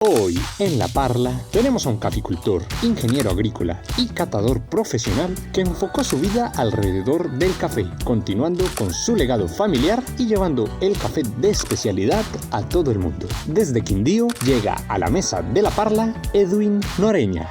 Hoy en La Parla tenemos a un caficultor, ingeniero agrícola y catador profesional que enfocó su vida alrededor del café, continuando con su legado familiar y llevando el café de especialidad a todo el mundo. Desde Quindío llega a la mesa de La Parla Edwin Noreña.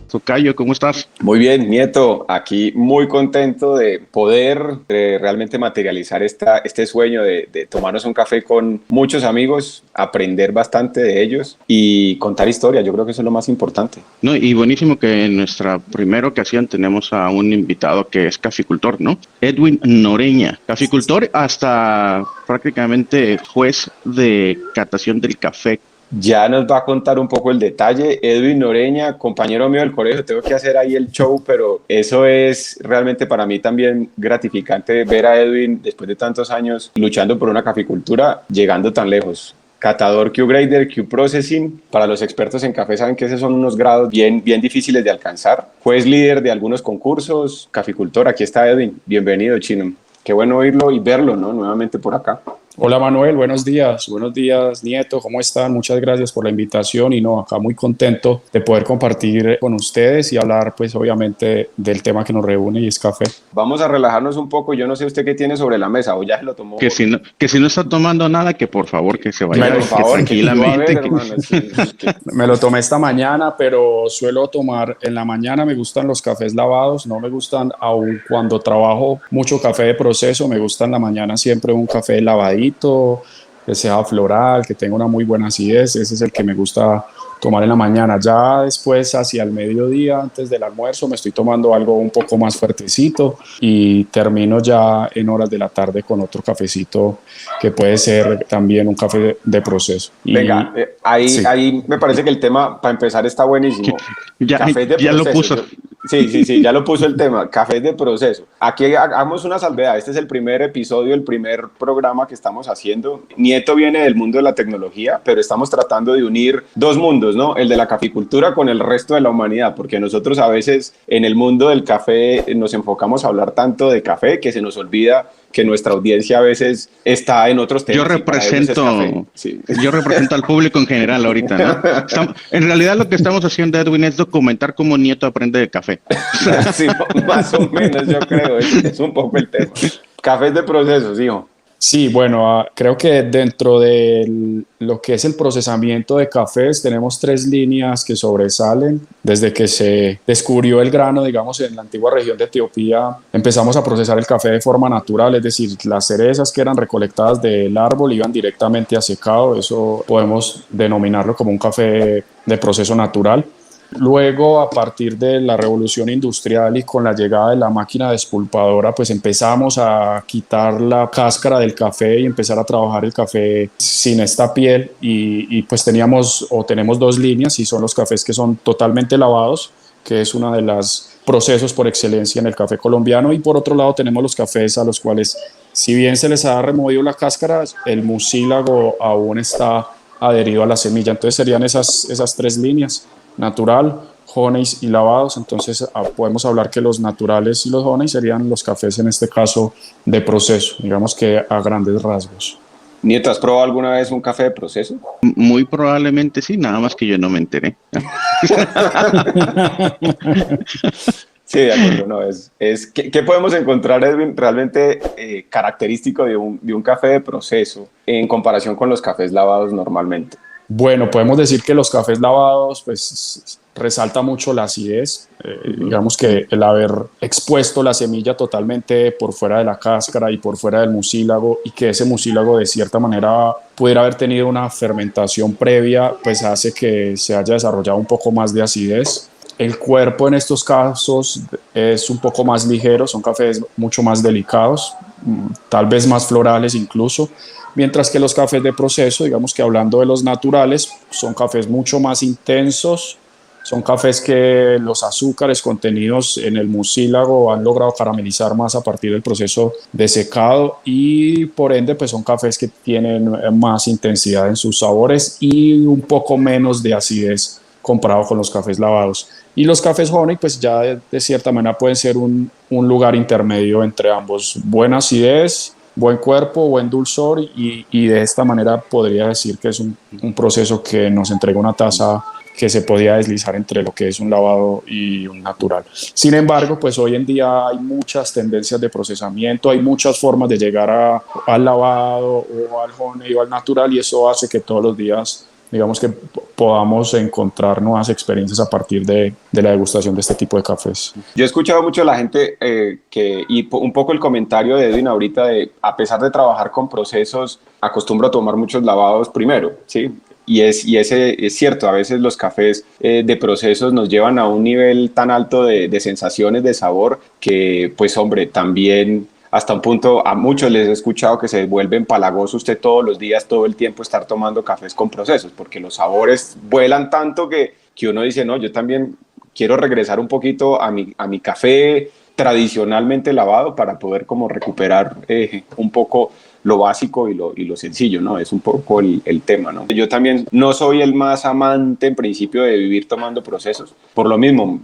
Tocayo, ¿cómo estás? Muy bien, Nieto, aquí muy contento de poder realmente materializar este sueño de tomarnos un café con muchos amigos, aprender bastante de ellos y contar historias. Yo creo que eso es lo más importante. No, y buenísimo que en nuestra primera ocasión tenemos a un invitado que es caficultor, ¿no? Edwin Noreña, caficultor hasta prácticamente juez de catación del café. Ya nos va a contar un poco el detalle. Edwin Noreña, compañero mío del colegio, tengo que hacer ahí el show, pero eso es realmente para mí también gratificante ver a Edwin después de tantos años luchando por una caficultura, llegando tan lejos. Catador, Q-Grader, Q-Processing. Para los expertos en café saben que esos son unos grados bien difíciles de alcanzar. Juez líder de algunos concursos, caficultor. Aquí está Edwin. Bienvenido, Chino. Qué bueno oírlo y verlo, ¿no? Nuevamente por acá. Hola Manuel, buenos días, Nieto, ¿cómo están? Muchas gracias por la invitación y acá muy contento de poder compartir con ustedes y hablar pues obviamente del tema que nos reúne y es café. Vamos a relajarnos un poco, yo no sé usted qué tiene sobre la mesa o ya se lo tomó. Que si no está tomando nada, que por favor que se vaya por favor, tranquilamente. Me lo tomé esta mañana, pero suelo tomar en la mañana, me gustan los cafés lavados, no me gustan aun cuando trabajo mucho café de proceso, me gusta en la mañana siempre un café lavadito, que sea floral, que tenga una muy buena acidez. Ese es el que me gusta tomar en la mañana. Ya después, hacia el mediodía, antes del almuerzo, me estoy tomando algo un poco más fuertecito y termino ya en horas de la tarde con otro cafecito que puede ser también un café de proceso. Venga, ahí me parece que el tema, para empezar, está buenísimo. Café de proceso. Ya lo puso. Sí, ya lo puso el tema, café de proceso. Aquí hagamos una salvedad, este es el primer episodio, el primer programa que estamos haciendo. Nieto viene del mundo de la tecnología, pero estamos tratando de unir dos mundos, ¿no? El de la caficultura con el resto de la humanidad, porque nosotros a veces en el mundo del café nos enfocamos a hablar tanto de café que se nos olvida que nuestra audiencia a veces está en otros temas. Yo represento al público en general ahorita, ¿no? En realidad lo que estamos haciendo, Edwin, es documentar cómo Nieto aprende de café. Sí, más o menos yo creo, es un poco el tema. Cafés de procesos, hijo. Sí, bueno, creo que dentro de lo que es el procesamiento de cafés tenemos tres líneas que sobresalen. Desde que se descubrió el grano, digamos, en la antigua región de Etiopía, empezamos a procesar el café de forma natural, es decir, las cerezas que eran recolectadas del árbol iban directamente a secado. Eso podemos denominarlo como un café de proceso natural. Luego, a partir de la revolución industrial y con la llegada de la máquina despulpadora, pues empezamos a quitar la cáscara del café y empezar a trabajar el café sin esta piel y pues tenemos dos líneas y son los cafés que son totalmente lavados, que es uno de los procesos por excelencia en el café colombiano, y por otro lado tenemos los cafés a los cuales, si bien se les ha removido la cáscara, el mucílago aún está adherido a la semilla. Entonces serían esas tres líneas: natural, honeys y lavados. Entonces podemos hablar que los naturales y los honeys serían los cafés en este caso de proceso, digamos que a grandes rasgos. Nieto, ¿has probado alguna vez un café de proceso? Muy probablemente sí, nada más que yo no me enteré. Sí, de acuerdo, no, ¿qué podemos encontrar, Edwin, realmente característico de un café de proceso en comparación con los cafés lavados normalmente? Bueno, podemos decir que los cafés lavados pues resalta mucho la acidez, digamos que el haber expuesto la semilla totalmente por fuera de la cáscara y por fuera del mucílago, y que ese mucílago de cierta manera pudiera haber tenido una fermentación previa, pues hace que se haya desarrollado un poco más de acidez. El cuerpo en estos casos es un poco más ligero, son cafés mucho más delicados, tal vez más florales incluso, mientras que los cafés de proceso, digamos que hablando de los naturales, son cafés mucho más intensos, Son cafés que los azúcares contenidos en el mucílago han logrado caramelizar más a partir del proceso de secado y por ende pues son cafés que tienen más intensidad en sus sabores y un poco menos de acidez comparado con los cafés lavados. Y los cafés honey pues ya de cierta manera pueden ser un lugar intermedio entre ambos. Buena acidez, buen cuerpo, buen dulzor y de esta manera podría decir que es un proceso que nos entrega una taza que se podía deslizar entre lo que es un lavado y un natural. Sin embargo, pues hoy en día hay muchas tendencias de procesamiento, hay muchas formas de llegar al lavado o al honey o al natural y eso hace que todos los días, digamos que podamos encontrar nuevas experiencias a partir de la degustación de este tipo de cafés. Yo he escuchado mucho a la gente y un poco el comentario de Edwin ahorita de, a pesar de trabajar con procesos, acostumbro a tomar muchos lavados primero, ¿sí? Es cierto, a veces los cafés de procesos nos llevan a un nivel tan alto de sensaciones, de sabor, que pues hombre, también hasta un punto a muchos les he escuchado que se vuelve empalagoso usted todos los días, todo el tiempo estar tomando cafés con procesos, porque los sabores vuelan tanto que uno dice, no, yo también quiero regresar un poquito a mi café tradicionalmente lavado para poder como recuperar un poco lo básico y lo sencillo, ¿no? Es un poco el tema, ¿no? Yo también no soy el más amante en principio de vivir tomando procesos. Por lo mismo,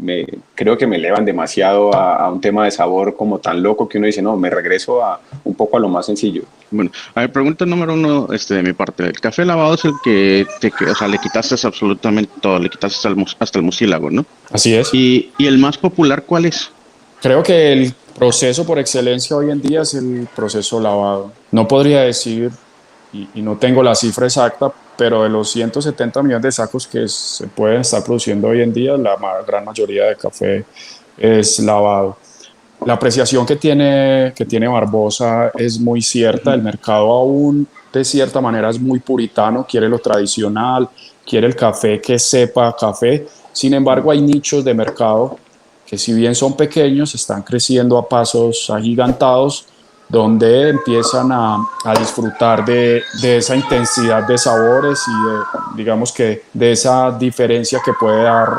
creo que me elevan demasiado a un tema de sabor como tan loco que uno dice, no, me regreso un poco a lo más sencillo. Bueno, a ver, pregunta número uno de mi parte. El café lavado es el que o sea, le quitaste absolutamente todo, le quitaste hasta el mucílago, ¿no? Así es. ¿Y el más popular cuál es? Creo que el proceso por excelencia hoy en día es el proceso lavado. No podría decir, y no tengo la cifra exacta, pero de los 170 millones de sacos que se pueden estar produciendo hoy en día, la gran mayoría de café es lavado. La apreciación que tiene Barbosa es muy cierta. El mercado aún de cierta manera es muy puritano, quiere lo tradicional, quiere el café que sepa café. Sin embargo, hay nichos de mercado que si bien son pequeños, están creciendo a pasos agigantados, donde empiezan a disfrutar de esa intensidad de sabores y digamos que de esa diferencia que puede dar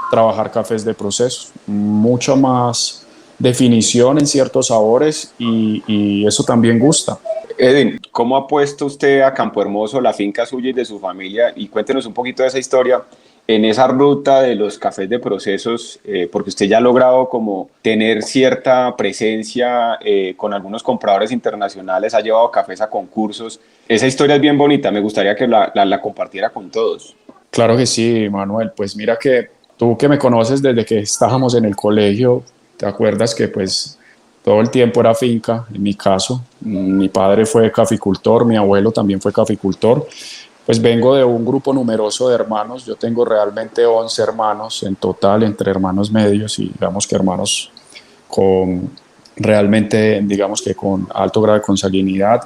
trabajar cafés de proceso. Mucho más definición en ciertos sabores y eso también gusta. Edwin, ¿cómo ha puesto usted a Campo Hermoso, la finca suya y de su familia? Y cuéntenos un poquito de esa historia en esa ruta de los cafés de procesos, porque usted ya ha logrado como tener cierta presencia con algunos compradores internacionales, ha llevado cafés a concursos. Esa historia es bien bonita, me gustaría que la compartiera con todos. Claro que sí, Manuel. Pues mira que tú que me conoces desde que estábamos en el colegio, te acuerdas que pues todo el tiempo era finca, en mi caso. Mi padre fue caficultor, mi abuelo también fue caficultor. Pues vengo de un grupo numeroso de hermanos, yo tengo realmente 11 hermanos en total, entre hermanos medios y digamos que hermanos con realmente, digamos que con alto grado de consanguinidad.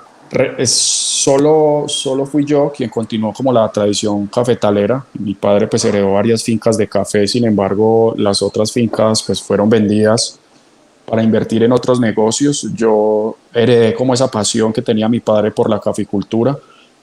Solo fui yo quien continuó como la tradición cafetalera. Mi padre pues heredó varias fincas de café, sin embargo las otras fincas pues fueron vendidas para invertir en otros negocios. Yo heredé como esa pasión que tenía mi padre por la caficultura.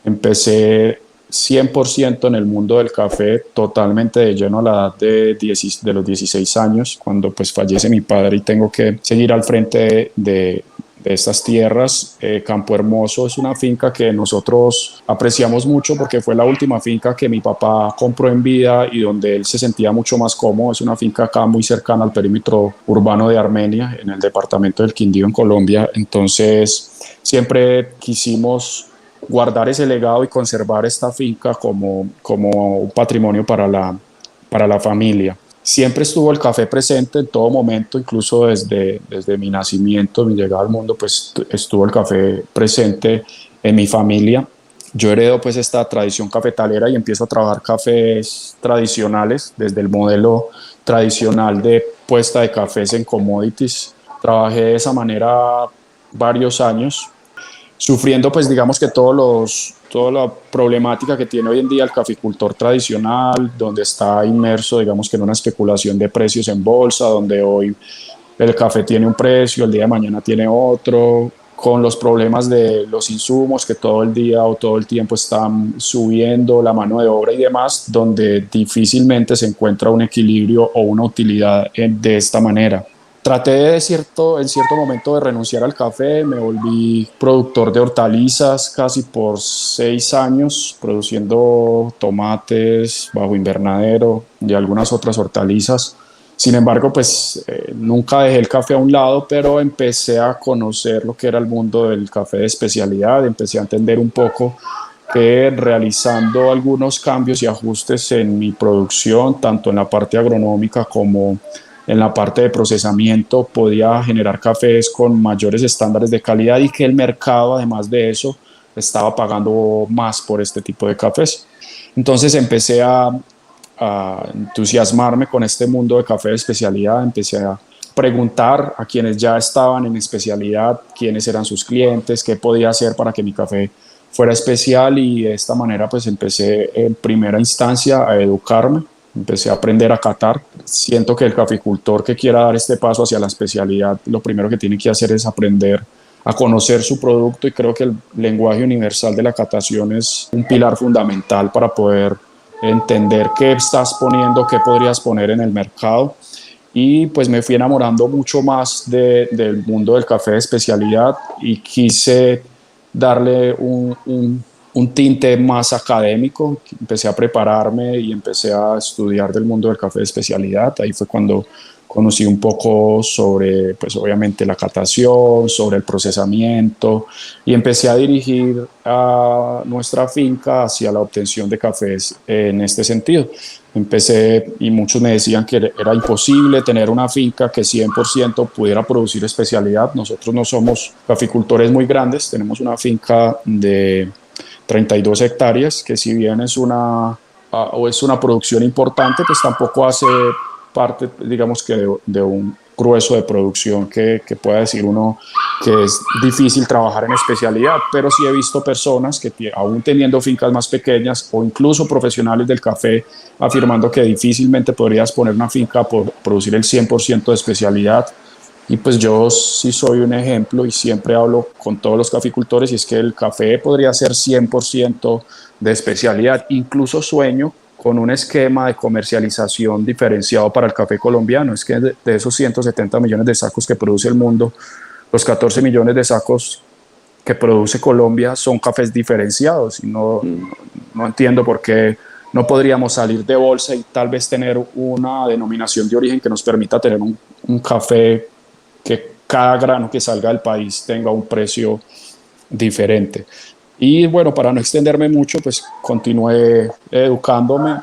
Empecé 100% en el mundo del café, totalmente de lleno a la edad de los 16 años, cuando pues fallece mi padre y tengo que seguir al frente de estas tierras. Campo Hermoso es una finca que nosotros apreciamos mucho porque fue la última finca que mi papá compró en vida y donde él se sentía mucho más cómodo. Es una finca acá muy cercana al perímetro urbano de Armenia, en el departamento del Quindío, en Colombia. Entonces siempre quisimos guardar ese legado y conservar esta finca como un patrimonio para la familia. Siempre estuvo el café presente en todo momento, incluso desde mi nacimiento, mi llegada al mundo, pues estuvo el café presente en mi familia. Yo heredo pues esta tradición cafetalera y empiezo a trabajar cafés tradicionales, desde el modelo tradicional de puesta de cafés en commodities. Trabajé de esa manera varios años, sufriendo pues digamos que toda la problemática que tiene hoy en día el caficultor tradicional, donde está inmerso digamos que en una especulación de precios en bolsa, donde hoy el café tiene un precio, el día de mañana tiene otro, con los problemas de los insumos que todo el día o todo el tiempo están subiendo, la mano de obra y demás, donde difícilmente se encuentra un equilibrio o una utilidad de esta manera. Traté en cierto momento de renunciar al café, me volví productor de hortalizas casi por 6 años, produciendo tomates bajo invernadero y algunas otras hortalizas. Sin embargo, pues nunca dejé el café a un lado, pero empecé a conocer lo que era el mundo del café de especialidad, empecé a entender un poco que realizando algunos cambios y ajustes en mi producción, tanto en la parte agronómica como en la parte de procesamiento, podía generar cafés con mayores estándares de calidad y que el mercado, además de eso, estaba pagando más por este tipo de cafés. Entonces empecé a entusiasmarme con este mundo de café de especialidad, empecé a preguntar a quienes ya estaban en especialidad, quiénes eran sus clientes, qué podía hacer para que mi café fuera especial, y de esta manera pues empecé en primera instancia a educarme, empecé a aprender a catar. Siento que el caficultor que quiera dar este paso hacia la especialidad, lo primero que tiene que hacer es aprender a conocer su producto, y creo que el lenguaje universal de la catación es un pilar fundamental para poder entender qué estás poniendo, qué podrías poner en el mercado. Y pues me fui enamorando mucho más del mundo del café de especialidad y quise darle un tinte más académico. Empecé a prepararme y empecé a estudiar del mundo del café de especialidad. Ahí fue cuando conocí un poco sobre, pues obviamente, la catación, sobre el procesamiento, y empecé a dirigir a nuestra finca hacia la obtención de cafés en este sentido. Empecé, y muchos me decían que era imposible tener una finca que 100% pudiera producir especialidad. Nosotros no somos caficultores muy grandes, tenemos una finca de 32 hectáreas, que si bien es una producción importante, pues tampoco hace parte, digamos, que de un grueso de producción que pueda decir uno que es difícil trabajar en especialidad. Pero sí he visto personas que aún teniendo fincas más pequeñas, o incluso profesionales del café, afirmando que difícilmente podrías poner una finca a producir el 100% de especialidad. Y pues yo sí soy un ejemplo, y siempre hablo con todos los caficultores, y es que el café podría ser 100% de especialidad. Incluso sueño con un esquema de comercialización diferenciado para el café colombiano. Es que de esos 170 millones de sacos que produce el mundo, los 14 millones de sacos que produce Colombia son cafés diferenciados, y no entiendo por qué no podríamos salir de bolsa y tal vez tener una denominación de origen que nos permita tener un café que cada grano que salga del país tenga un precio diferente. Y bueno, para no extenderme mucho, pues continué educándome,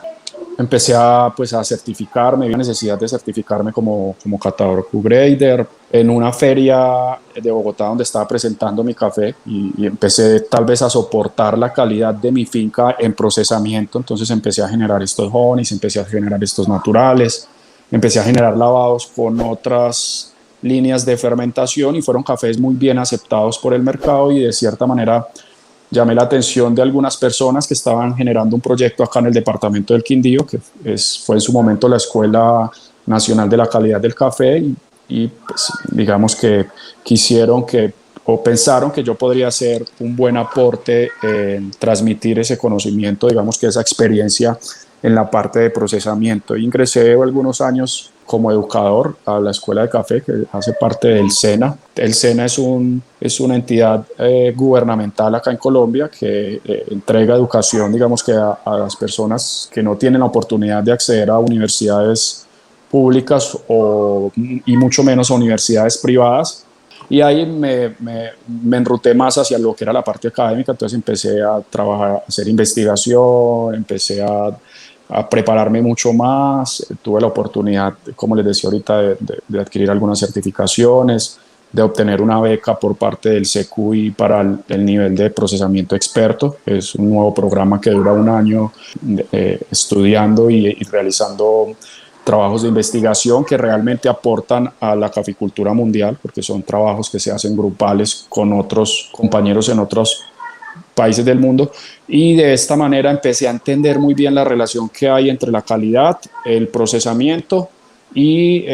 empecé a certificarme, vi necesidad de certificarme como catador Q-Grader en una feria de Bogotá donde estaba presentando mi café, y empecé tal vez a soportar la calidad de mi finca en procesamiento. Entonces empecé a generar estos honeys, empecé a generar estos naturales, empecé a generar lavados con otras líneas de fermentación, y fueron cafés muy bien aceptados por el mercado, y de cierta manera llamé la atención de algunas personas que estaban generando un proyecto acá en el departamento del Quindío, que fue en su momento la Escuela Nacional de la Calidad del Café, y pues, digamos que pensaron que yo podría ser un buen aporte en transmitir ese conocimiento, digamos que esa experiencia en la parte de procesamiento. Ingresé algunos años como educador a la Escuela de Café, que hace parte del SENA. El SENA es una entidad gubernamental acá en Colombia que entrega educación, digamos que a las personas que no tienen la oportunidad de acceder a universidades públicas y mucho menos a universidades privadas. Y ahí me enruté más hacia lo que era la parte académica. Entonces empecé a trabajar, a hacer investigación, empecé a prepararme mucho más. Tuve la oportunidad, como les decía ahorita, de adquirir algunas certificaciones, de obtener una beca por parte del CQI para el nivel de procesamiento experto. Es un nuevo programa que dura un año estudiando y realizando trabajos de investigación que realmente aportan a la caficultura mundial, porque son trabajos que se hacen grupales con otros compañeros en otros países del mundo. Y de esta manera empecé a entender muy bien la relación que hay entre la calidad, el procesamiento y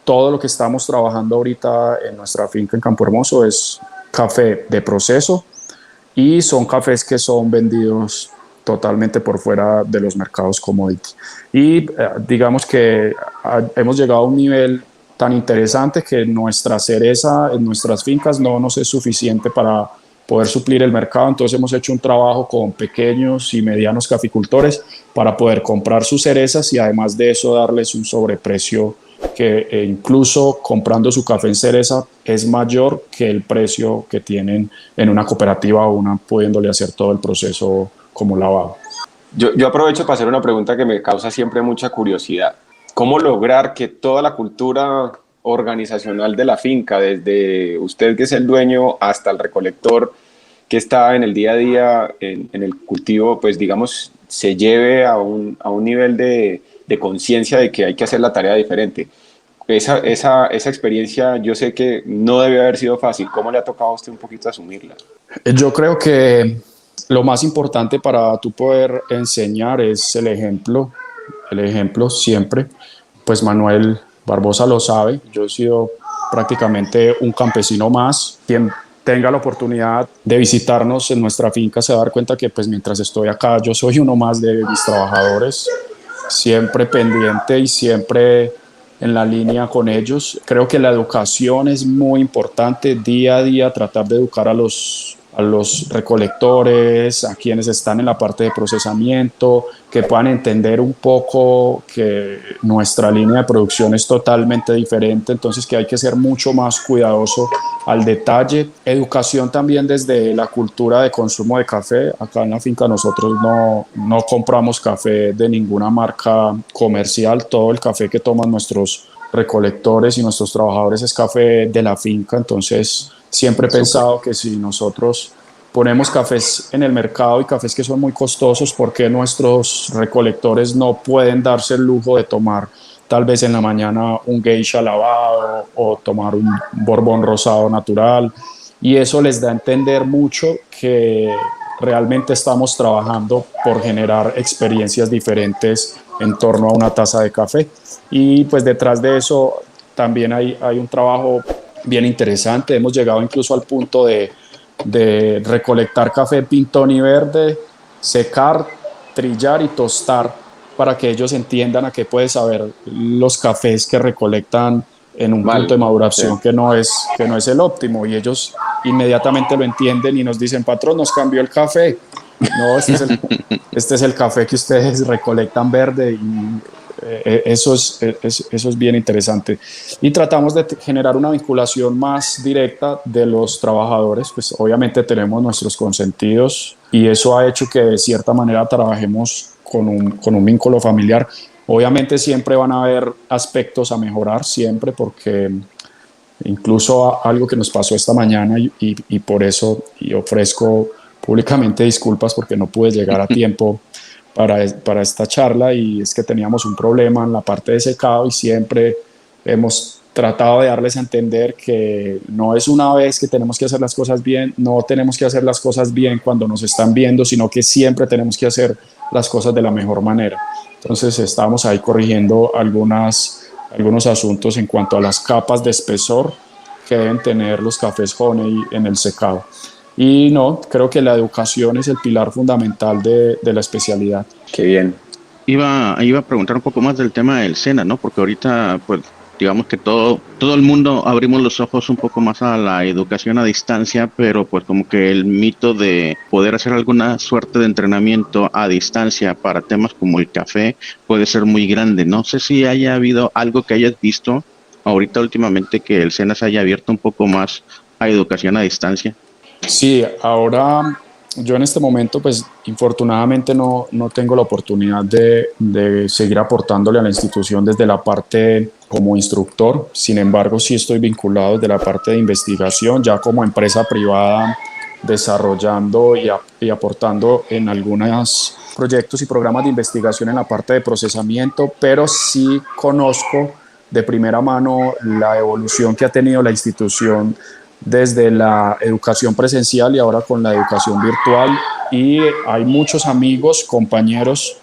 todo lo que estamos trabajando ahorita en nuestra finca en Campo Hermoso es café de proceso y son cafés que son vendidos totalmente por fuera de los mercados commodity. Y digamos que hemos llegado a un nivel tan interesante que nuestra cereza en nuestras fincas no nos es suficiente para poder suplir el mercado. Entonces hemos hecho un trabajo con pequeños y medianos caficultores para poder comprar sus cerezas y además de eso darles un sobreprecio que incluso comprando su café en cereza es mayor que el precio que tienen en una cooperativa o una pudiéndole hacer todo el proceso como lavado. Yo aprovecho para hacer una pregunta que me causa siempre mucha curiosidad. ¿Cómo lograr que toda la cultura organizacional de la finca, desde usted que es el dueño hasta el recolector que está en el día a día en el cultivo, pues digamos, se lleve a un nivel de conciencia de que hay que hacer la tarea diferente? Esa experiencia yo sé que no debe haber sido fácil. ¿Cómo le ha tocado a usted un poquito asumirla? Yo creo que lo más importante para tú poder enseñar es el ejemplo siempre. Pues Manuel Barbosa lo sabe, yo he sido prácticamente un campesino más. Quien tenga la oportunidad de visitarnos en nuestra finca se va a dar cuenta que pues mientras estoy acá yo soy uno más de mis trabajadores, siempre pendiente y siempre en la línea con ellos. Creo que la educación es muy importante, día a día tratar de educar a los recolectores, a quienes están en la parte de procesamiento, que puedan entender un poco que nuestra línea de producción es totalmente diferente, entonces que hay que ser mucho más cuidadoso al detalle. Educación también desde la cultura de consumo de café. Acá en la finca nosotros no compramos café de ninguna marca comercial, todo el café que toman nuestros recolectores y nuestros trabajadores es café de la finca, entonces siempre he pensado que si nosotros ponemos cafés en el mercado y cafés que son muy costosos, ¿por qué nuestros recolectores no pueden darse el lujo de tomar tal vez en la mañana un geisha lavado o tomar un borbón rosado natural? Y eso les da a entender mucho que realmente estamos trabajando por generar experiencias diferentes en torno a una taza de café. Y pues detrás de eso también hay un trabajo bien interesante. Hemos llegado incluso al punto de recolectar café pintón y verde, secar, trillar y tostar para que ellos entiendan a qué puede saber los cafés que recolectan en un punto de maduración que no es el óptimo, y ellos inmediatamente lo entienden y nos dicen: patrón, nos cambió el café. No, este es el café que ustedes recolectan verde, y eso es bien interesante. Y tratamos de generar una vinculación más directa de los trabajadores. Pues obviamente tenemos nuestros consentidos y eso ha hecho que de cierta manera trabajemos con un vínculo familiar. Obviamente siempre van a haber aspectos a mejorar, siempre, porque incluso algo que nos pasó esta mañana y por eso ofrezco públicamente disculpas porque no pude llegar a tiempo para esta charla, y es que teníamos un problema en la parte de secado y siempre hemos tratado de darles a entender que no es una vez que tenemos que hacer las cosas bien, no tenemos que hacer las cosas bien cuando nos están viendo, sino que siempre tenemos que hacer las cosas de la mejor manera. Entonces estamos ahí corrigiendo algunos asuntos en cuanto a las capas de espesor que deben tener los cafés Honey en el secado. Y no, creo que la educación es el pilar fundamental de la especialidad. Qué bien. Iba a preguntar un poco más del tema del SENA, ¿no? Porque ahorita, pues, digamos que todo el mundo abrimos los ojos un poco más a la educación a distancia, pero pues como que el mito de poder hacer alguna suerte de entrenamiento a distancia para temas como el café puede ser muy grande. No sé si haya habido algo que hayas visto ahorita últimamente que el SENA se haya abierto un poco más a educación a distancia. Sí, ahora yo en este momento, pues infortunadamente no tengo la oportunidad de seguir aportándole a la institución desde la parte como instructor. Sin embargo, sí estoy vinculado desde la parte de investigación, ya como empresa privada, desarrollando y aportando en algunos proyectos y programas de investigación en la parte de procesamiento, pero sí conozco de primera mano la evolución que ha tenido la institución desde la educación presencial y ahora con la educación virtual, y hay muchos amigos, compañeros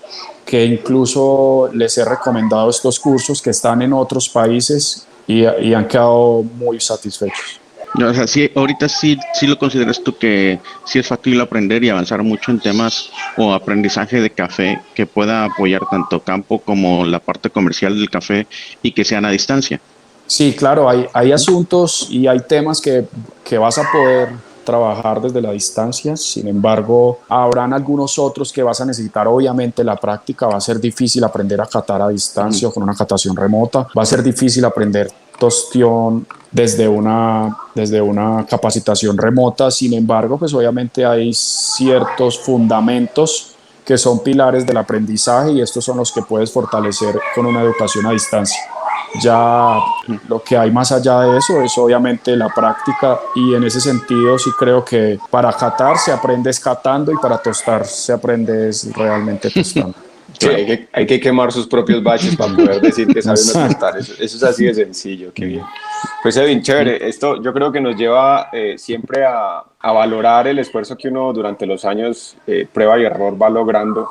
que incluso les he recomendado estos cursos que están en otros países y han quedado muy satisfechos. O sea, sí, ahorita sí lo consideras tú que sí es factible aprender y avanzar mucho en temas o aprendizaje de café que pueda apoyar tanto campo como la parte comercial del café y que sean a distancia. Sí, claro, hay asuntos y hay temas que vas a poder trabajar desde la distancia. Sin embargo, habrán algunos otros que vas a necesitar. Obviamente la práctica, va a ser difícil aprender a catar a distancia o con una catación remota, va a ser difícil aprender tostión desde una capacitación remota. Sin embargo, pues obviamente hay ciertos fundamentos que son pilares del aprendizaje y estos son los que puedes fortalecer con una educación a distancia. Ya lo que hay más allá de eso es obviamente la práctica, y en ese sentido sí creo que para catar se aprende catando y para tostar se aprende realmente tostando. Sí, hay que quemar sus propios baches para poder decir que sabe uno tostar. Eso es así de sencillo, qué bien. Pues Edwin, chévere, esto yo creo que nos lleva siempre a valorar el esfuerzo que uno durante los años prueba y error va logrando.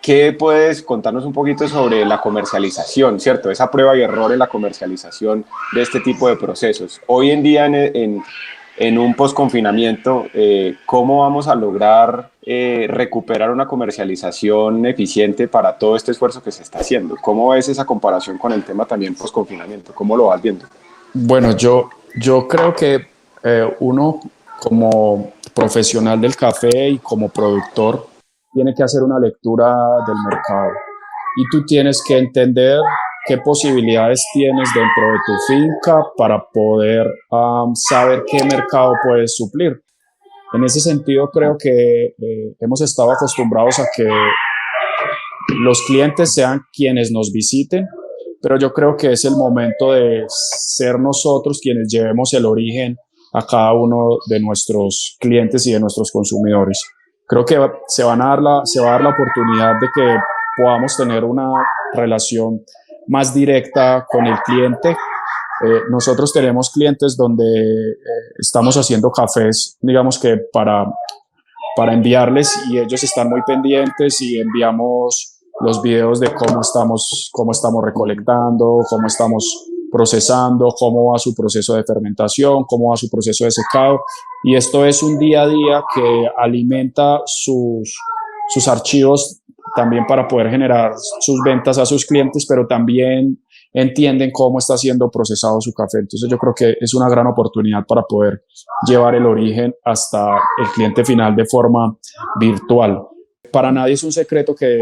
¿Qué puedes contarnos un poquito sobre la comercialización, cierto? Esa prueba y error en la comercialización de este tipo de procesos. Hoy en día en un post-confinamiento, ¿cómo vamos a lograr recuperar una comercialización eficiente para todo este esfuerzo que se está haciendo? ¿Cómo ves esa comparación con el tema también post-confinamiento? ¿Cómo lo vas viendo? Bueno, yo creo que uno como profesional del café y como productor tiene que hacer una lectura del mercado y tú tienes que entender qué posibilidades tienes dentro de tu finca para poder saber qué mercado puedes suplir. En ese sentido, creo que hemos estado acostumbrados a que los clientes sean quienes nos visiten, pero yo creo que es el momento de ser nosotros quienes llevemos el origen a cada uno de nuestros clientes y de nuestros consumidores. Creo que se va a dar la oportunidad de que podamos tener una relación más directa con el cliente. Nosotros tenemos clientes donde estamos haciendo cafés, digamos que para enviarles, y ellos están muy pendientes y enviamos los videos de cómo estamos recolectando, cómo estamos procesando, cómo va su proceso de fermentación, cómo va su proceso de secado. Y esto es un día a día que alimenta sus archivos también para poder generar sus ventas a sus clientes, pero también entienden cómo está siendo procesado su café. Entonces yo creo que es una gran oportunidad para poder llevar el origen hasta el cliente final de forma virtual. Para nadie es un secreto que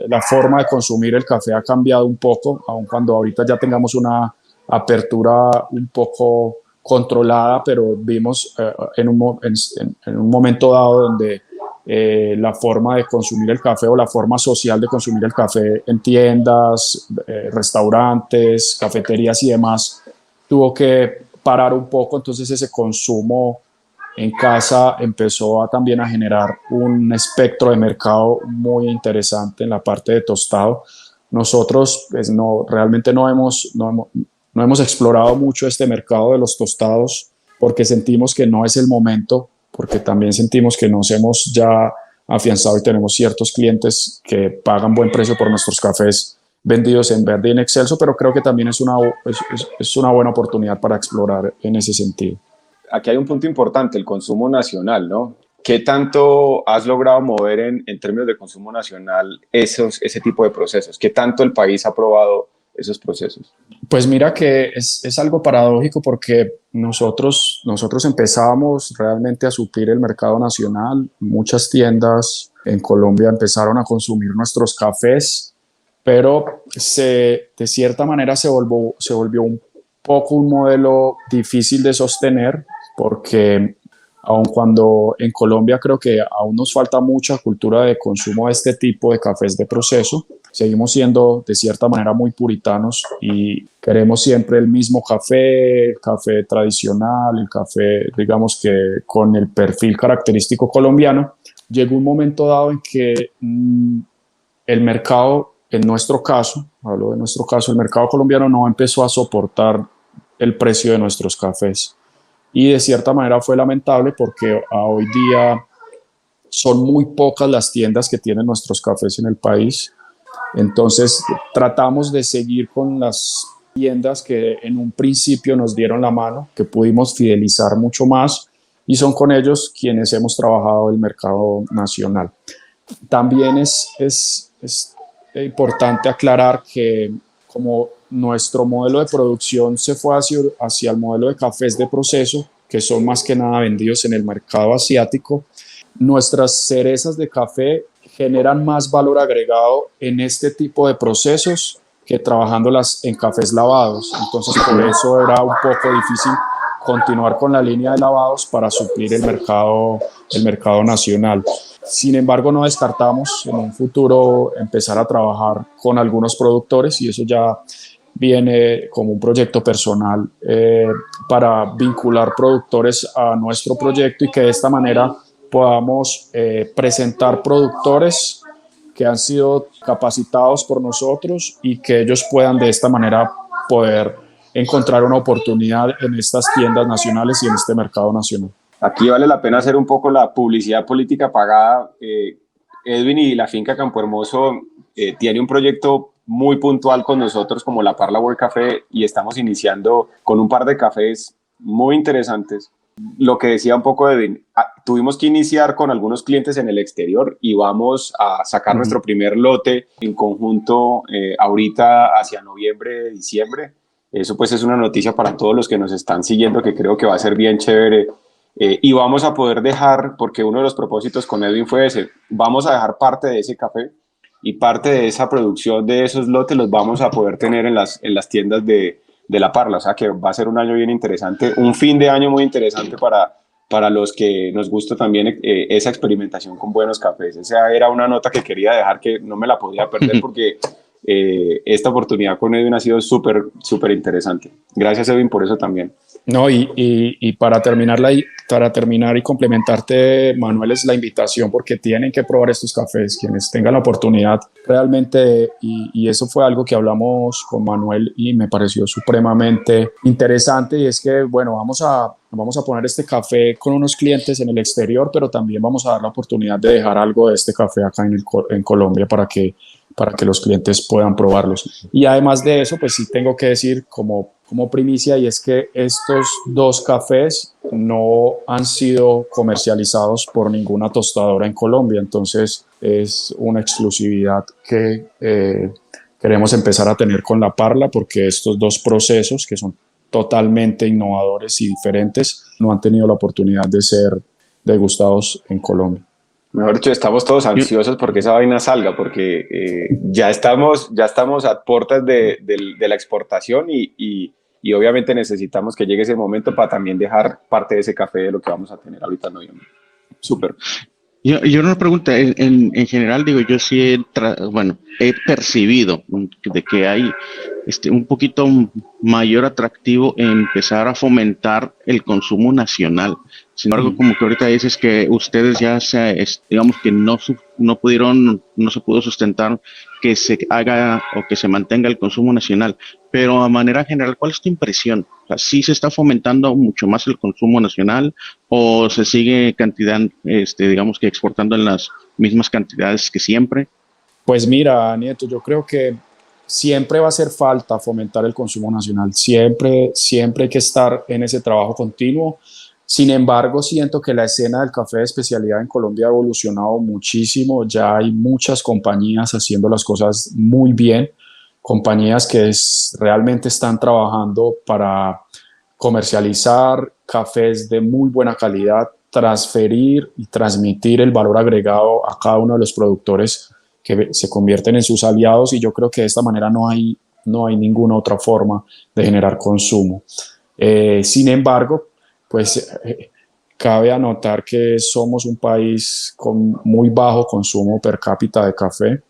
la forma de consumir el café ha cambiado un poco, aun cuando ahorita ya tengamos una apertura un poco controlada, pero vimos en un momento dado donde la forma de consumir el café o la forma social de consumir el café en tiendas, restaurantes, cafeterías y demás tuvo que parar un poco. Entonces ese consumo en casa empezó también a generar un espectro de mercado muy interesante en la parte de tostado. Nosotros pues, realmente no hemos explorado mucho este mercado de los tostados porque sentimos que no es el momento, porque también sentimos que nos hemos ya afianzado y tenemos ciertos clientes que pagan buen precio por nuestros cafés vendidos en verde y en excelso, pero creo que también es una buena oportunidad para explorar en ese sentido. Aquí hay un punto importante, el consumo nacional, ¿no? ¿Qué tanto has logrado mover en términos de consumo nacional ese tipo de procesos? ¿Qué tanto el país ha probado esos procesos? Pues mira que es algo paradójico porque nosotros empezábamos realmente a suplir el mercado nacional. Muchas tiendas en Colombia empezaron a consumir nuestros cafés, pero de cierta manera se volvió un poco un modelo difícil de sostener porque aun cuando en Colombia creo que aún nos falta mucha cultura de consumo de este tipo de cafés de proceso, seguimos siendo de cierta manera muy puritanos y queremos siempre el mismo café, el café tradicional, el café digamos que con el perfil característico colombiano. Llegó un momento dado en que el mercado, en nuestro caso, hablo de nuestro caso, el mercado colombiano no empezó a soportar el precio de nuestros cafés. Y de cierta manera fue lamentable porque hoy día son muy pocas las tiendas que tienen nuestros cafés en el país. Entonces tratamos de seguir con las tiendas que en un principio nos dieron la mano, que pudimos fidelizar mucho más y son con ellos quienes hemos trabajado el mercado nacional. También es importante aclarar que como nuestro modelo de producción se fue hacia el modelo de cafés de proceso, que son más que nada vendidos en el mercado asiático, nuestras cerezas de café generan más valor agregado en este tipo de procesos que trabajándolas en cafés lavados. Entonces, por eso era un poco difícil continuar con la línea de lavados para suplir el mercado nacional. Sin embargo, no descartamos en un futuro empezar a trabajar con algunos productores y eso ya viene como un proyecto personal para vincular productores a nuestro proyecto y que de esta manera podamos presentar productores que han sido capacitados por nosotros y que ellos puedan de esta manera poder encontrar una oportunidad en estas tiendas nacionales y en este mercado nacional. Aquí vale la pena hacer un poco la publicidad política pagada. Edwin y la finca Campo Hermoso tiene un proyecto muy puntual con nosotros como la Parla World Café y estamos iniciando con un par de cafés muy interesantes. Lo que decía un poco Edwin, tuvimos que iniciar con algunos clientes en el exterior y vamos a sacar nuestro primer lote en conjunto ahorita hacia noviembre, diciembre. Eso pues es una noticia para todos los que nos están siguiendo que creo que va a ser bien chévere. Y vamos a poder dejar, porque uno de los propósitos con Edwin fue ese, vamos a dejar parte de ese café y parte de esa producción de esos lotes los vamos a poder tener en las tiendas de la Parla, o sea que va a ser un año bien interesante, un fin de año muy interesante para los que nos gusta también esa experimentación con buenos cafés. Esa era una nota que quería dejar que no me la podía perder porque esta oportunidad con Edwin ha sido súper, súper interesante. Gracias Edwin por eso también. No, y para terminar y complementarte, Manuel, es la invitación porque tienen que probar estos cafés, quienes tengan la oportunidad realmente, y eso fue algo que hablamos con Manuel y me pareció supremamente interesante, y es que, bueno, vamos a poner este café con unos clientes en el exterior, pero también vamos a dar la oportunidad de dejar algo de este café acá en Colombia para que los clientes puedan probarlos. Y además de eso, pues sí tengo que decir como primicia, y es que estos dos cafés no han sido comercializados por ninguna tostadora en Colombia, entonces es una exclusividad que queremos empezar a tener con la Parla, porque estos dos procesos que son totalmente innovadores y diferentes no han tenido la oportunidad de ser degustados en Colombia. Mejor dicho, estamos todos ansiosos porque esa vaina salga, porque ya estamos a puertas de la exportación y obviamente necesitamos que llegue ese momento para también dejar parte de ese café de lo que vamos a tener ahorita en noviembre. Súper. Yo una pregunta, en general digo, yo sí he percibido de que hay un poquito mayor atractivo en empezar a fomentar el consumo nacional. Sin embargo, como que ahorita dices que ustedes ya digamos que no se pudo sustentar que se haga o que se mantenga el consumo nacional. Pero a manera general, ¿cuál es tu impresión? O sea, ¿sí se está fomentando mucho más el consumo nacional o se sigue digamos que exportando en las mismas cantidades que siempre? Pues mira, Nieto, yo creo que siempre va a hacer falta fomentar el consumo nacional. Siempre hay que estar en ese trabajo continuo. Sin embargo, siento que la escena del café de especialidad en Colombia ha evolucionado muchísimo. Ya hay muchas compañías haciendo las cosas muy bien, compañías que realmente están trabajando para comercializar cafés de muy buena calidad, transferir y transmitir el valor agregado a cada uno de los productores que se convierten en sus aliados, y yo creo que de esta manera no hay ninguna otra forma de generar consumo. Sin embargo, pues cabe anotar que somos un país con muy bajo consumo per cápita de café.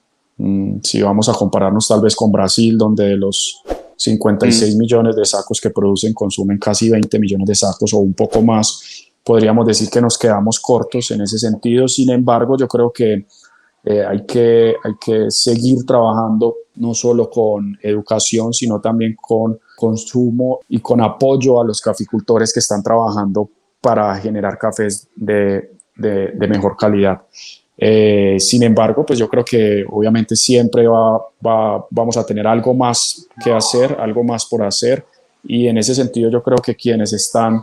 Si vamos a compararnos tal vez con Brasil, donde de los 56 millones de sacos que producen, consumen casi 20 millones de sacos o un poco más, podríamos decir que nos quedamos cortos en ese sentido. Sin embargo, yo creo que hay que seguir trabajando no solo con educación, sino también con consumo y con apoyo a los caficultores que están trabajando para generar cafés de mejor calidad. Sin embargo, pues yo creo que obviamente siempre vamos a tener algo más que hacer, algo más por hacer, y en ese sentido yo creo que quienes están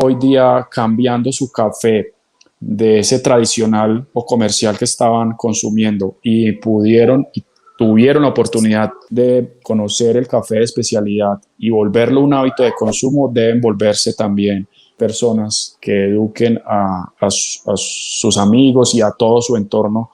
hoy día cambiando su café de ese tradicional o comercial que estaban consumiendo y pudieron y tuvieron la oportunidad de conocer el café de especialidad y volverlo un hábito de consumo, deben volverse también personas que eduquen a sus amigos y a todo su entorno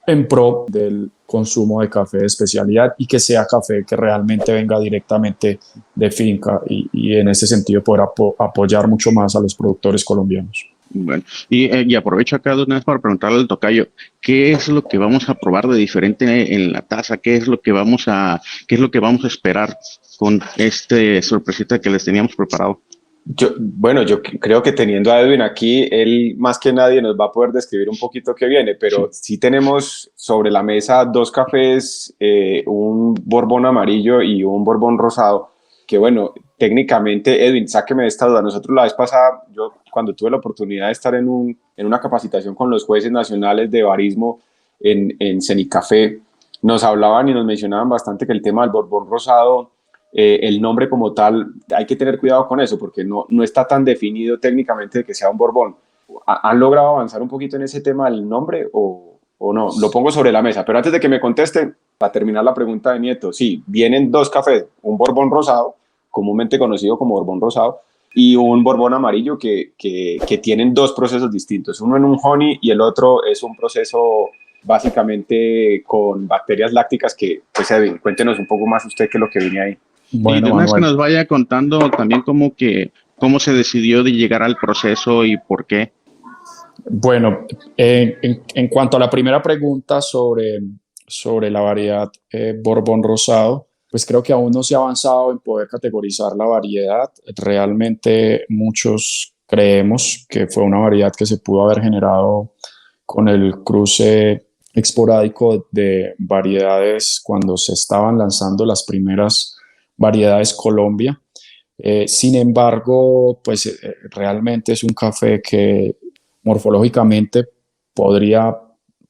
en pro del consumo de café de especialidad y que sea café que realmente venga directamente de finca y en ese sentido poder apoyar mucho más a los productores colombianos. Bueno, y aprovecho acá de una vez para preguntarle al tocayo, ¿qué es lo que vamos a probar de diferente en la taza? ¿Qué es lo que vamos a esperar con este sorpresita que les teníamos preparado? Yo creo que teniendo a Edwin aquí, él más que nadie nos va a poder describir un poquito qué viene, pero sí tenemos sobre la mesa dos cafés, un Borbón amarillo y un Borbón rosado, que bueno, técnicamente, Edwin, sáqueme de esta duda. Nosotros la vez pasada, yo cuando tuve la oportunidad de estar en una capacitación con los jueces nacionales de barismo en Cenicafé, nos hablaban y nos mencionaban bastante que el tema del Borbón rosado, el nombre como tal, hay que tener cuidado con eso porque no está tan definido técnicamente de que sea un Borbón. ¿Han logrado avanzar un poquito en ese tema del nombre o no? Lo pongo sobre la mesa, pero antes de que me contesten, para terminar la pregunta de Nieto, sí, vienen dos cafés, un Borbón rosado, comúnmente conocido como Borbón rosado, y un Borbón amarillo que tienen dos procesos distintos, uno en un honey y el otro es un proceso básicamente con bacterias lácticas que, pues Edwin, cuéntenos un poco más usted qué es lo que viene ahí. Bueno, y además que nos vaya contando también cómo se decidió de llegar al proceso y por qué. Bueno, en cuanto a la primera pregunta sobre la variedad Borbón rosado, pues creo que aún no se ha avanzado en poder categorizar la variedad. Realmente muchos creemos que fue una variedad que se pudo haber generado con el cruce esporádico de variedades cuando se estaban lanzando las primeras variedades Colombia. Sin embargo, pues realmente es un café que morfológicamente podría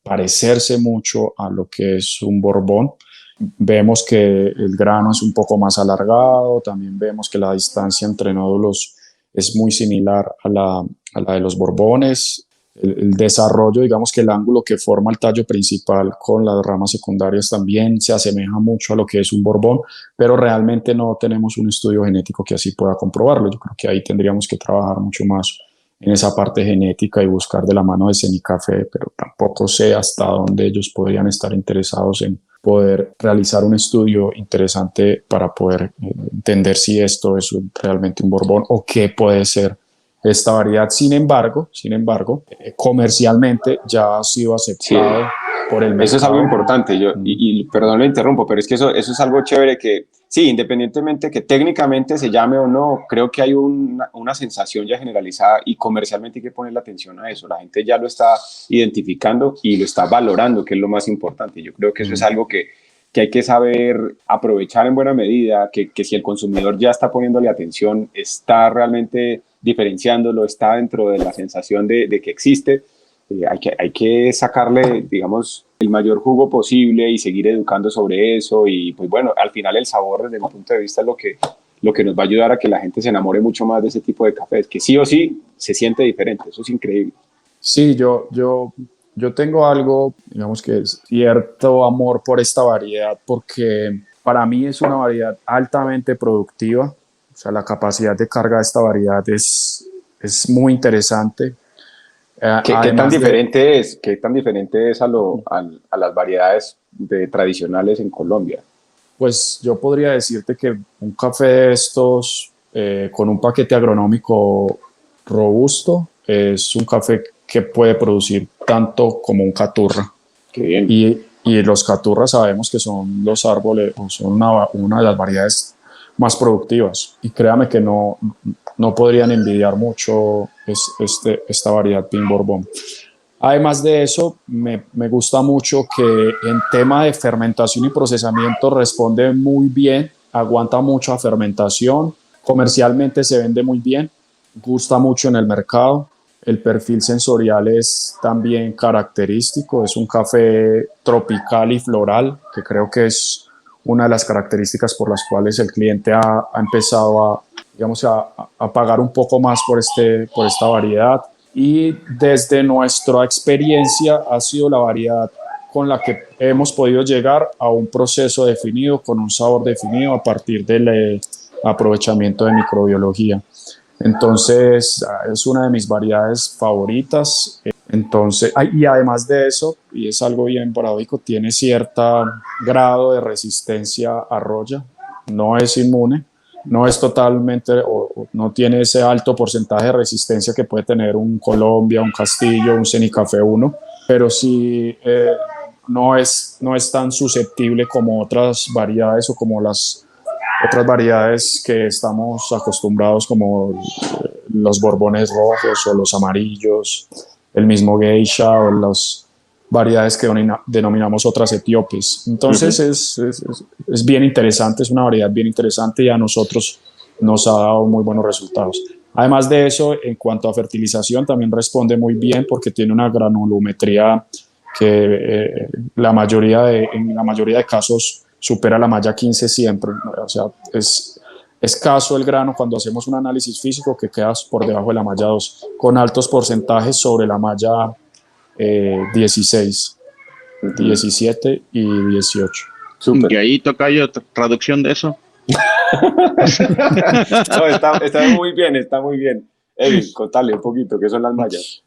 parecerse mucho a lo que es un Borbón. Vemos que el grano es un poco más alargado, también vemos que la distancia entre nódulos es muy similar a la de los Borbones. El desarrollo, digamos que el ángulo que forma el tallo principal con las ramas secundarias también se asemeja mucho a lo que es un Borbón, pero realmente no tenemos un estudio genético que así pueda comprobarlo. Yo creo que ahí tendríamos que trabajar mucho más en esa parte genética y buscar de la mano de Cenicafé, pero tampoco sé hasta dónde ellos podrían estar interesados en poder realizar un estudio interesante para poder entender si esto es realmente un Borbón o qué puede ser esta variedad. Sin embargo, comercialmente ya ha sido aceptado por el mercado. Eso es algo importante, y perdón, lo interrumpo, pero es que eso es algo chévere que, sí, independientemente que técnicamente se llame o no, creo que hay una sensación ya generalizada y comercialmente hay que poner la atención a eso. La gente ya lo está identificando y lo está valorando, que es lo más importante. Yo creo que eso es algo que hay que saber aprovechar en buena medida, que si el consumidor ya está poniéndole atención, está realmente diferenciándolo, está dentro de la sensación de que existe, hay que sacarle, digamos, el mayor jugo posible y seguir educando sobre eso y pues bueno, al final el sabor desde mi punto de vista es lo que nos va a ayudar a que la gente se enamore mucho más de ese tipo de cafés, que sí o sí se siente diferente, eso es increíble. Sí, yo tengo algo, digamos que es cierto amor por esta variedad porque para mí es una variedad altamente productiva, o sea, la capacidad de carga de esta variedad es muy interesante. ¿Qué tan diferente es? ¿Qué tan diferente es a las variedades tradicionales en Colombia? Pues yo podría decirte que un café de estos con un paquete agronómico robusto es un café que puede producir tanto como un caturra. Qué bien. Y los caturras sabemos que son los árboles, son una de las variedades más productivas. Y créame que no podrían envidiar mucho esta variedad Pin Borbón. Además de eso, me gusta mucho que en tema de fermentación y procesamiento responde muy bien, aguanta mucho a fermentación, comercialmente se vende muy bien, gusta mucho en el mercado El perfil sensorial es también característico, es un café tropical y floral, que creo que es una de las características por las cuales el cliente ha empezado digamos, a pagar un poco más por esta variedad. Y desde nuestra experiencia ha sido la variedad con la que hemos podido llegar a un proceso definido, con un sabor definido a partir del aprovechamiento de microbiología. Entonces, es una de mis variedades favoritas. Entonces, y además de eso, y es algo bien paradójico, tiene cierto grado de resistencia a roya, no es inmune, no es totalmente, o no tiene ese alto porcentaje de resistencia que puede tener un Colombia, un Castillo, un Cenicafé 1, pero sí no es tan susceptible como otras variedades o como las otras variedades que estamos acostumbrados, como los borbones rojos o los amarillos, el mismo geisha o las variedades que denominamos otras etíopes. Entonces es bien interesante, es una variedad bien interesante y a nosotros nos ha dado muy buenos resultados. Además de eso, en cuanto a fertilización, también responde muy bien porque tiene una granulometría que en la mayoría de casos supera la malla 15 siempre. O sea, es escaso el grano cuando hacemos un análisis físico que queda por debajo de la malla 2, con altos porcentajes sobre la malla 16, 17 y 18. Super. Y ahí toca yo traducción de eso. No, está muy bien, está muy bien. Edwin, contale un poquito, ¿qué son las mallas?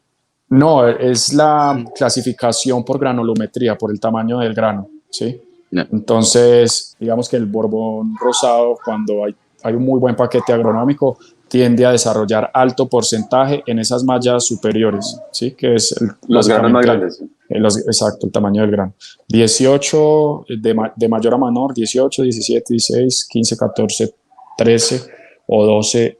No, es la clasificación por granulometría, por el tamaño del grano, ¿sí? No. Entonces, digamos que el borbón rosado, cuando hay un muy buen paquete agronómico, tiende a desarrollar alto porcentaje en esas mallas superiores, ¿sí? Que es los granos más grandes. Exacto, el tamaño del grano. 18, de mayor a menor, 18, 17, 16, 15, 14, 13 o 12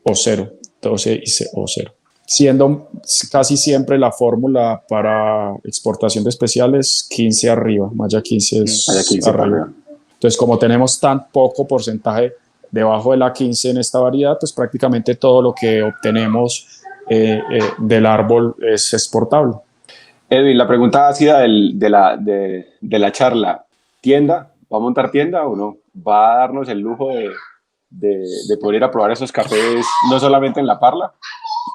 o 0, 12 o 0. Siendo casi siempre la fórmula para exportación de especiales 15 arriba, malla 15 es malla 15 arriba. Entonces, como tenemos tan poco porcentaje debajo de la 15 en esta variedad, pues prácticamente todo lo que obtenemos del árbol es exportable. Edwin, la pregunta ácida de la charla, ¿tienda? ¿Va a montar tienda o no? ¿Va a darnos el lujo de poder ir a probar esos cafés no solamente en La Parla?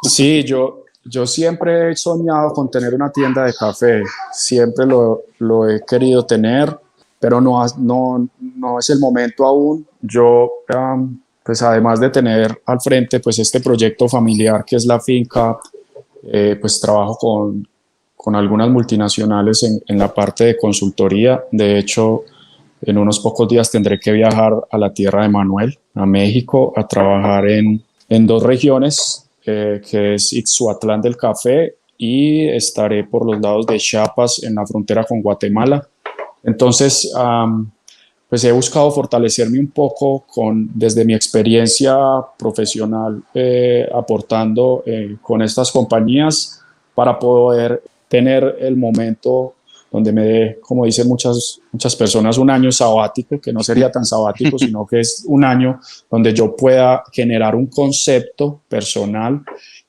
Sí, yo siempre he soñado con tener una tienda de café, siempre lo he querido tener, pero no es el momento aún. Yo, pues además de tener al frente pues este proyecto familiar que es la finca, pues trabajo con algunas multinacionales en la parte de consultoría. De hecho, en unos pocos días tendré que viajar a la tierra de Manuel, a México, a trabajar en 2 regiones, que es Ixhuatlán del Café, y estaré por los lados de Chiapas en la frontera con Guatemala. Entonces, pues he buscado fortalecerme un poco desde mi experiencia profesional, aportando con estas compañías para poder tener el momento donde me dé, como dicen muchas personas, un año sabático, que no sería tan sabático, sino que es un año donde yo pueda generar un concepto personal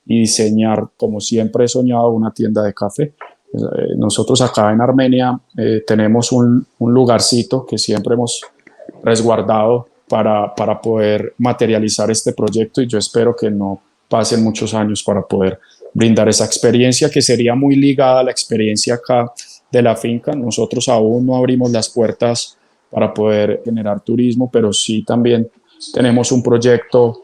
y diseñar, como siempre he soñado, una tienda de café. Nosotros acá en Armenia tenemos un lugarcito que siempre hemos resguardado para poder materializar este proyecto, y yo espero que no pasen muchos años para poder brindar esa experiencia que sería muy ligada a la experiencia acá de la finca. Nosotros aún no abrimos las puertas para poder generar turismo, pero sí también tenemos un proyecto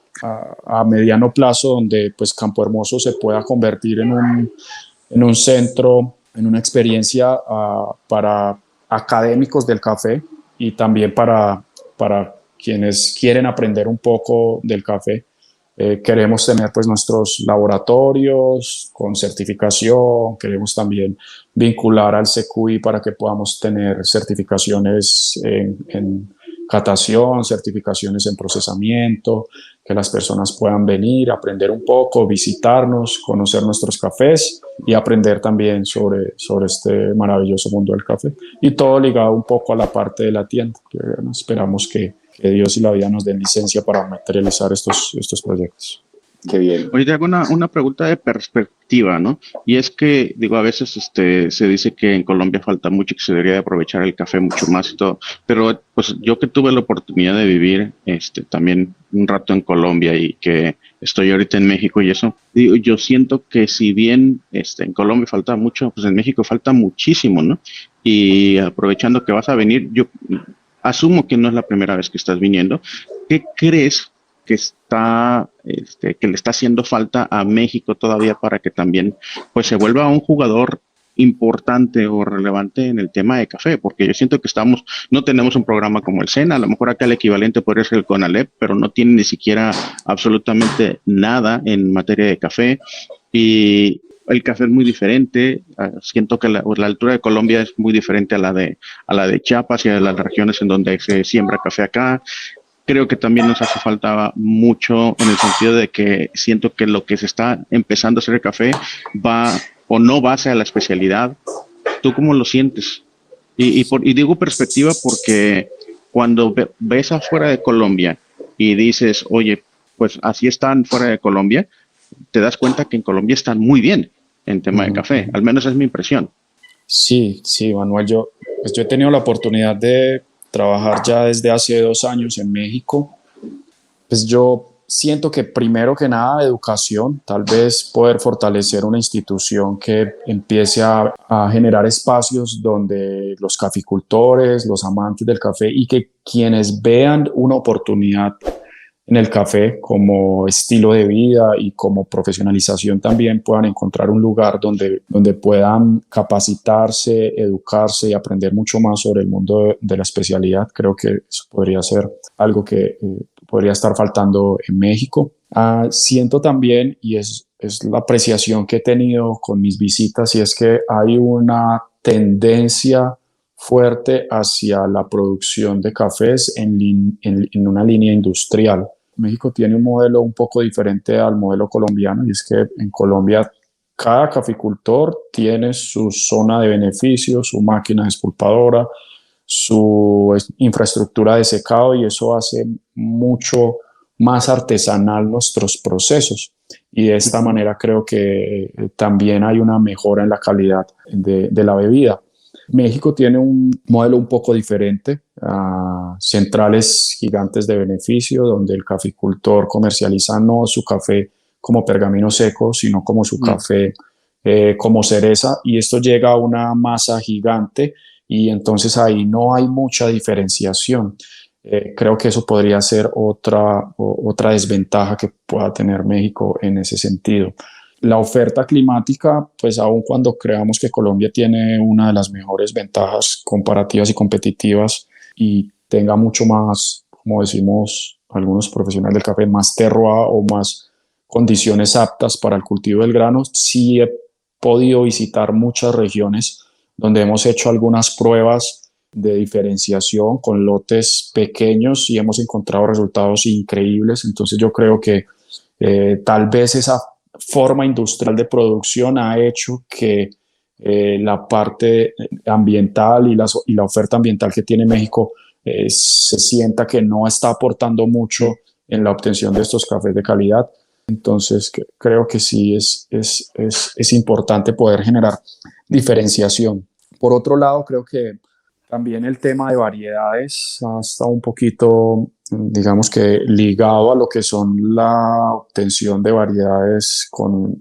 a mediano plazo donde pues Campo Hermoso se pueda convertir en un centro, en una experiencia para académicos del café y también para quienes quieren aprender un poco del café. Queremos tener pues nuestros laboratorios con certificación, queremos también vincular al CQI para que podamos tener certificaciones en catación, certificaciones en procesamiento, que las personas puedan venir, aprender un poco, visitarnos, conocer nuestros cafés y aprender también sobre este maravilloso mundo del café. Y todo ligado un poco a la parte de la tienda, que esperamos que Dios y la vida nos den licencia para materializar estos proyectos. Qué bien. Oye, te hago una pregunta de perspectiva, ¿no? Y es que, digo, a veces se dice que en Colombia falta mucho, que se debería de aprovechar el café mucho más y todo, pero pues yo que tuve la oportunidad de vivir también un rato en Colombia y que estoy ahorita en México y eso, digo, yo siento que si bien en Colombia falta mucho, pues en México falta muchísimo, ¿no? Y aprovechando que vas a venir, yo asumo que no es la primera vez que estás viniendo. ¿Qué crees que le está haciendo falta a México todavía para que también pues se vuelva un jugador importante o relevante en el tema de café? Porque yo siento que no tenemos un programa como el SENA, a lo mejor acá el equivalente podría ser el CONALEP, pero no tiene ni siquiera absolutamente nada en materia de café. Y el café es muy diferente. Siento que la altura de Colombia es muy diferente a la de Chiapas y a las regiones en donde se siembra café acá. Creo que también nos hace falta mucho en el sentido de que siento que lo que se está empezando a hacer el café va o no va hacia la especialidad. ¿Tú cómo lo sientes? Y digo perspectiva porque cuando ves afuera de Colombia y dices, oye, pues así están fuera de Colombia, te das cuenta que en Colombia están muy bien en tema de café. Al menos es mi impresión. Sí, sí, Manuel, yo he tenido la oportunidad de trabajar ya desde hace 2 años en México. Pues yo siento que primero que nada educación, tal vez poder fortalecer una institución que empiece a generar espacios donde los caficultores, los amantes del café y que quienes vean una oportunidad en el café como estilo de vida y como profesionalización también puedan encontrar un lugar donde puedan capacitarse, educarse y aprender mucho más sobre el mundo de la especialidad. Creo que eso podría ser algo que podría estar faltando en México. Siento también, y es la apreciación que he tenido con mis visitas, y es que hay una tendencia fuerte hacia la producción de cafés en una línea industrial. México tiene un modelo un poco diferente al modelo colombiano, y es que en Colombia cada caficultor tiene su zona de beneficio, su máquina despulpadora, su infraestructura de secado, y eso hace mucho más artesanal nuestros procesos. Y de esta manera creo que también hay una mejora en la calidad de la bebida. México tiene un modelo un poco diferente, centrales gigantes de beneficio, donde el caficultor comercializa no su café como pergamino seco, sino como su café como cereza, y esto llega a una masa gigante y entonces ahí no hay mucha diferenciación. Creo que eso podría ser otra desventaja que pueda tener México en ese sentido. La oferta climática, pues aun cuando creamos que Colombia tiene una de las mejores ventajas comparativas y competitivas y tenga mucho más, como decimos algunos profesionales del café, más terroir o más condiciones aptas para el cultivo del grano, sí he podido visitar muchas regiones donde hemos hecho algunas pruebas de diferenciación con lotes pequeños y hemos encontrado resultados increíbles. Entonces yo creo que tal vez esa forma industrial de producción ha hecho que la parte ambiental y la oferta ambiental que tiene México se sienta que no está aportando mucho en la obtención de estos cafés de calidad. Entonces creo que sí es importante poder generar diferenciación. Por otro lado, creo que también el tema de variedades ha estado un poquito, digamos que ligado a lo que son la obtención de variedades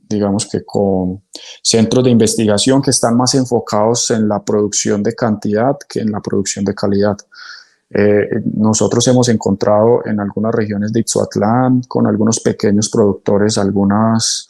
digamos que con centros de investigación que están más enfocados en la producción de cantidad que en la producción de calidad. Nosotros hemos encontrado en algunas regiones de Ixhuatlán con algunos pequeños productores algunas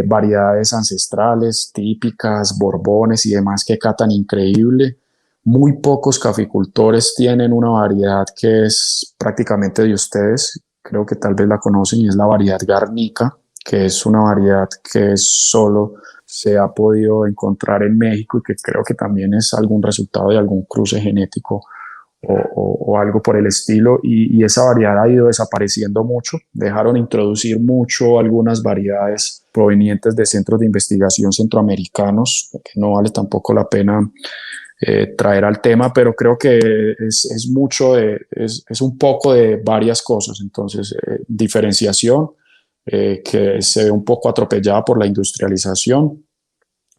variedades ancestrales típicas, borbones y demás que catan increíble. Muy pocos caficultores tienen una variedad que es prácticamente de ustedes, creo que tal vez la conocen, y es la variedad Garnica, que es una variedad que solo se ha podido encontrar en México y que creo que también es algún resultado de algún cruce genético o algo por el estilo, y esa variedad ha ido desapareciendo mucho. Dejaron introducir mucho algunas variedades provenientes de centros de investigación centroamericanos, que no vale tampoco la pena traer al tema, pero creo que es mucho es un poco de varias cosas. Entonces, diferenciación, que se ve un poco atropellada por la industrialización,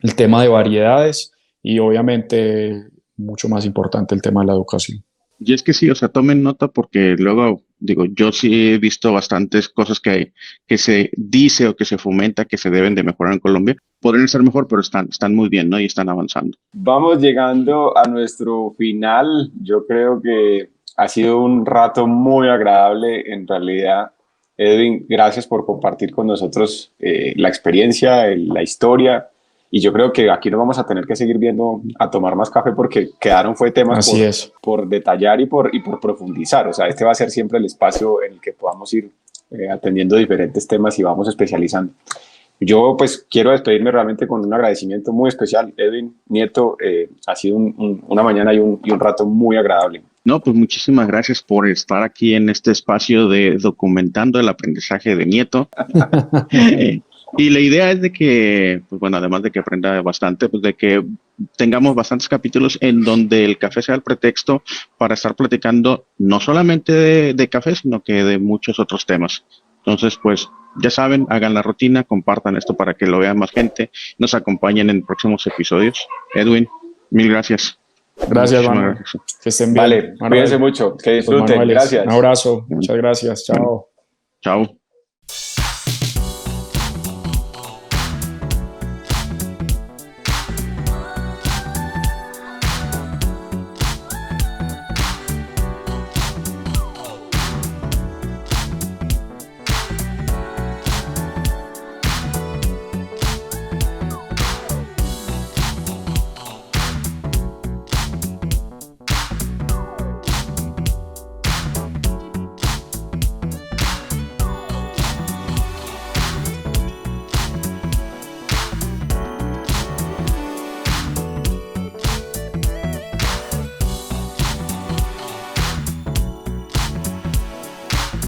el tema de variedades y obviamente mucho más importante el tema de la educación. Y es que sí, o sea, tomen nota porque luego, digo, yo sí he visto bastantes cosas que se dice o que se fomenta que se deben de mejorar en Colombia. Podrían ser mejor, pero están muy bien, ¿no? Y están avanzando. Vamos llegando a nuestro final. Yo creo que ha sido un rato muy agradable en realidad. Edwin, gracias por compartir con nosotros la experiencia, la historia. Y yo creo que aquí nos vamos a tener que seguir viendo a tomar más café porque quedaron fue temas por detallar y por profundizar. O sea, este va a ser siempre el espacio en el que podamos ir atendiendo diferentes temas y vamos especializando. Yo pues quiero despedirme realmente con un agradecimiento muy especial. Edwin Nieto, ha sido una mañana y un rato muy agradable. No, pues muchísimas gracias por estar aquí en este espacio de documentando el aprendizaje de Nieto. Y la idea es de que, pues bueno, además de que aprenda bastante, pues de que tengamos bastantes capítulos en donde el café sea el pretexto para estar platicando no solamente de café, sino que de muchos otros temas. Entonces, pues ya saben, hagan la rutina, compartan esto para que lo vea más gente, nos acompañen en próximos episodios. Edwin, mil gracias. Gracias, Manuel. Que estén bien. Vale, cuídense mucho, que disfruten. Manuel, gracias. Un abrazo, muchas gracias. Chao. Chao.